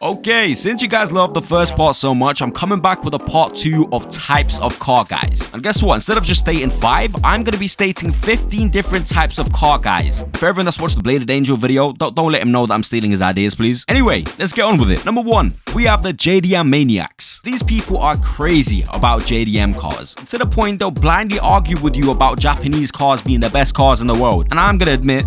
Okay, since you guys love the first part so much, I'm coming back with a part 2 of types of car guys. And guess what? Instead of just stating 5, I'm going to be stating 15 different types of car guys. For everyone that's watched the Bladed Angel video, don't let him know that I'm stealing his ideas, please. Anyway, let's get on with it. Number 1, we have the JDM maniacs. These people are crazy about JDM cars, to the point they'll blindly argue with you about Japanese cars being the best cars in the world. And I'm going to admit,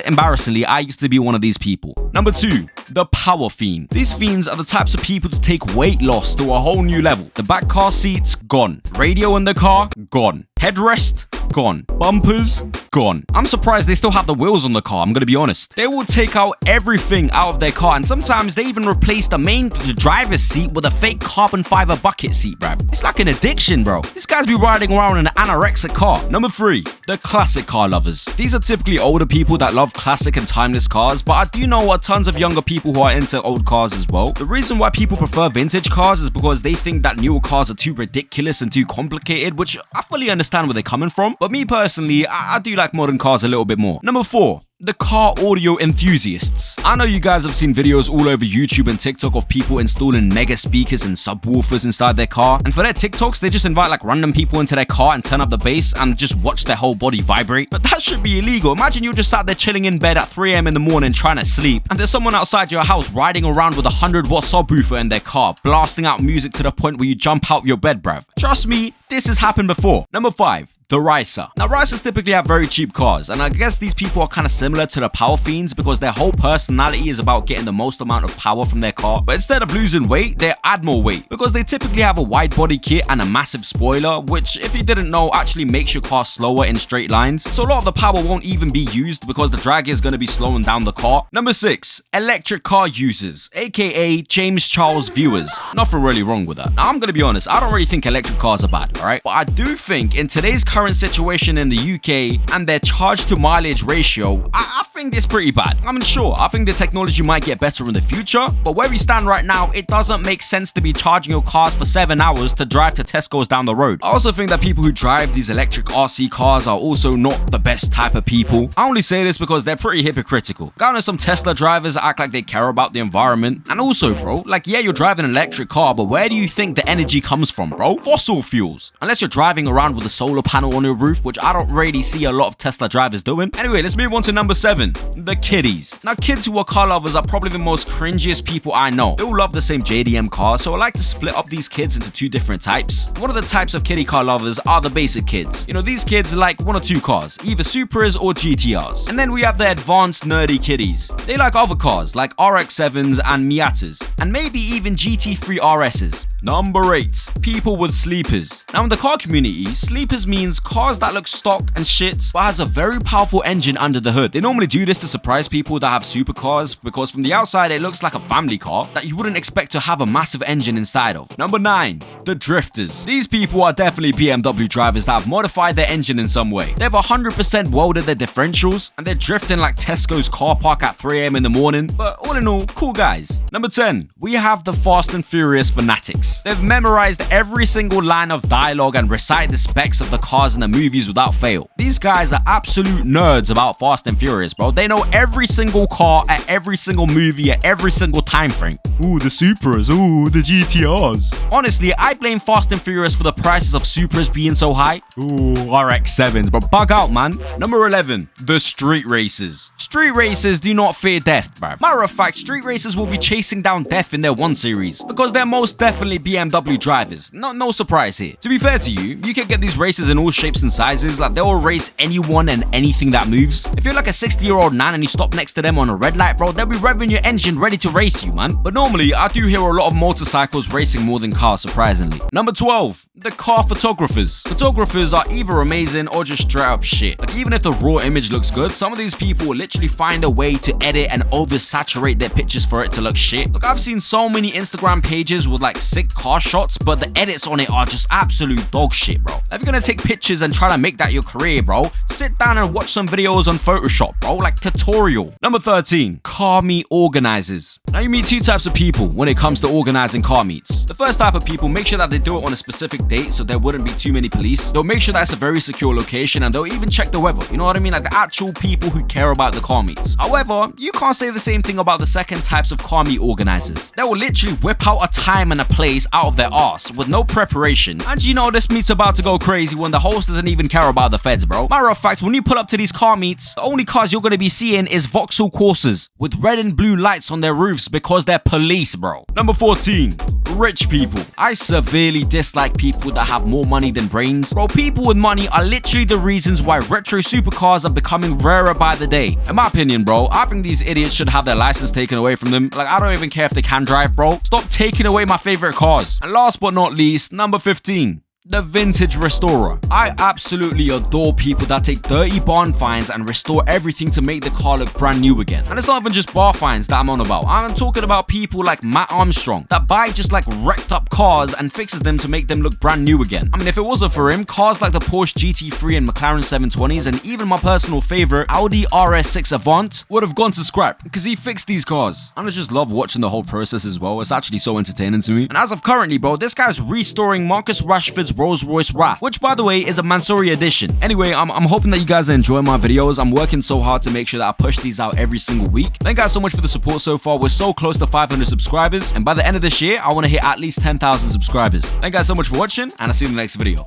embarrassingly, I used to be one of these people. Number 2, the power fiend. These fiends are the types of people to take weight loss to a whole new level. The back car seats, gone. Radio in the car, gone. Headrest, gone. Bumpers, gone. I'm surprised they still have the wheels on the car, I'm gonna be honest. They will take out everything out of their car, and sometimes they even replace the driver's seat with a fake carbon fiber bucket seat, bruv. It's like an addiction, bro. These guys be riding around in an anorexic car. Number 3, the classic car lovers. These are typically older people that love classic and timeless cars, but I do know tons of younger people who are into old cars as well. The reason why people prefer vintage cars is because they think that newer cars are too ridiculous and too complicated, which I fully understand where they're coming from. But me personally, I do like modern cars a little bit more. Number 4, the car audio enthusiasts. I know you guys have seen videos all over YouTube and TikTok of people installing mega speakers and subwoofers inside their car, and for their TikToks they just invite like random people into their car and turn up the bass and just watch their whole body vibrate. But that should be illegal. Imagine you just sat there chilling in bed at 3 AM in the morning trying to sleep, and there's someone outside your house riding around with a 100-watt subwoofer in their car, blasting out music to the point where you jump out your bed, bruv. Trust me, this has happened before. Number 5, the Ricer. Now, Ricers typically have very cheap cars, and I guess these people are kind of similar to the power fiends because their whole personality is about getting the most amount of power from their car. But instead of losing weight, they add more weight because they typically have a wide body kit and a massive spoiler, which, if you didn't know, actually makes your car slower in straight lines. So a lot of the power won't even be used because the drag is going to be slowing down the car. Number 6, electric car users, aka James Charles viewers. Nothing really wrong with that. Now, I'm going to be honest, I don't really think electric cars are bad, alright? But I do think in today's current situation in the UK and their charge to mileage ratio, I think it's pretty bad. I mean, sure, I think the technology might get better in the future, but where we stand right now, it doesn't make sense to be charging your cars for 7 hours to drive to Tesco's down the road. I also think that people who drive these electric RC cars are also not the best type of people. I only say this because they're pretty hypocritical. I know some Tesla drivers act like they care about the environment, and also, bro, like, yeah, you're driving an electric car, but where do you think the energy comes from, bro? Fossil fuels. Unless you're driving around with a solar panel on your roof, which I don't really see a lot of Tesla drivers doing. Anyway, let's move on to number 7, the kiddies. Now, kids who are car lovers are probably the most cringiest people I know. They all love the same JDM car, so I like to split up these kids into 2 different types. One of the types of kiddie car lovers are the basic kids. You know, these kids like 1 or 2 cars, either Supras or GTRs. And then we have the advanced nerdy kiddies. They like other cars like RX-7s and Miatas, and maybe even GT3 RSs. Number 8, people with sleepers. Now, in the car community, sleepers means cars that look stock and shit, but has a very powerful engine under the hood. They normally do this to surprise people that have supercars, because from the outside it looks like a family car that you wouldn't expect to have a massive engine inside of. Number 9, the drifters. These people are definitely BMW drivers that have modified their engine in some way. They've 100% welded their differentials, and they're drifting like Tesco's car park at 3 AM in the morning, but all in all, cool guys. Number 10, we have the Fast and Furious fanatics. They've memorized every single line of dialogue and recite the specs of the cars in the movies without fail. These guys are absolute nerds about Fast and Furious, bro. They know every single car at every single movie at every single time frame. Ooh, the Supras, ooh, the GTRs. Honestly, I blame Fast and Furious for the prices of Supras being so high. Ooh, RX-7s, but bug out, man. Number 11, the street racers. Street racers do not fear death, bro. Matter of fact, street racers will be chasing down death in their 1 series because they're most definitely BMW drivers. No surprise here. To be fair to you, you can get these racers in all shapes and sizes. Like, they will race anyone and anything that moves. If you're like a 60-year-old man and you stop next to them on a red light, bro, they'll be revving your engine ready to race you, man. But normally, I do hear a lot of motorcycles racing more than cars, surprisingly. Number 12, the car photographers. Photographers are either amazing or just straight up shit. Like, even if the raw image looks good, some of these people will literally find a way to edit and oversaturate their pictures for it to look shit. Look, I've seen so many Instagram pages with like sick car shots, but the edits on it are just absolute dog shit, bro. If you're gonna take pictures and try to make that your career, bro, sit down and watch some videos on Photoshop, bro, like tutorial. Number 13, car meet organizers. Now, you meet 2 types of people when it comes to organizing car meets. The first type of people make sure that they do it on a specific date so there wouldn't be too many police. They'll make sure that it's a very secure location, and they'll even check the weather. You know what I mean? Like the actual people who care about the car meets. However, you can't say the same thing about the second types of car meet organizers. They will literally whip out a time and a place out of their arse with no preparation. And you know this meet's about to go crazy when the host doesn't even care about the feds, bro. Matter of fact, when you pull up to these car meets, the only cars you're going to be seeing is Vauxhall Corsas with red and blue lights on their roofs because they're police, bro. Number 14. Rich people. I severely dislike people that have more money than brains. Bro, people with money are literally the reasons why retro supercars are becoming rarer by the day. In my opinion, bro, I think these idiots should have their license taken away from them. Like, I don't even care if they can drive, bro. Stop taking away my favorite cars. And last but not least, number 15. The vintage restorer. I absolutely adore people that take dirty barn finds and restore everything to make the car look brand new again. And it's not even just bar finds that I'm on about. I'm talking about people like Matt Armstrong that buy just like wrecked up cars and fixes them to make them look brand new again. I mean, if it wasn't for him, cars like the Porsche GT3 and McLaren 720s and even my personal favorite Audi RS6 Avant would have gone to scrap because he fixed these cars. And I just love watching the whole process as well. It's actually so entertaining to me. And as of currently, bro, this guy's restoring Marcus Rashford's Rolls-Royce Wrath, which by the way is a Mansouri edition. Anyway, I'm hoping that you guys are enjoying my videos. I'm working so hard to make sure that I push these out every single week. Thank you guys so much for the support so far. We're so close to 500 subscribers, and by the end of this year, I want to hit at least 10,000 subscribers. Thank you guys so much for watching, and I'll see you in the next video.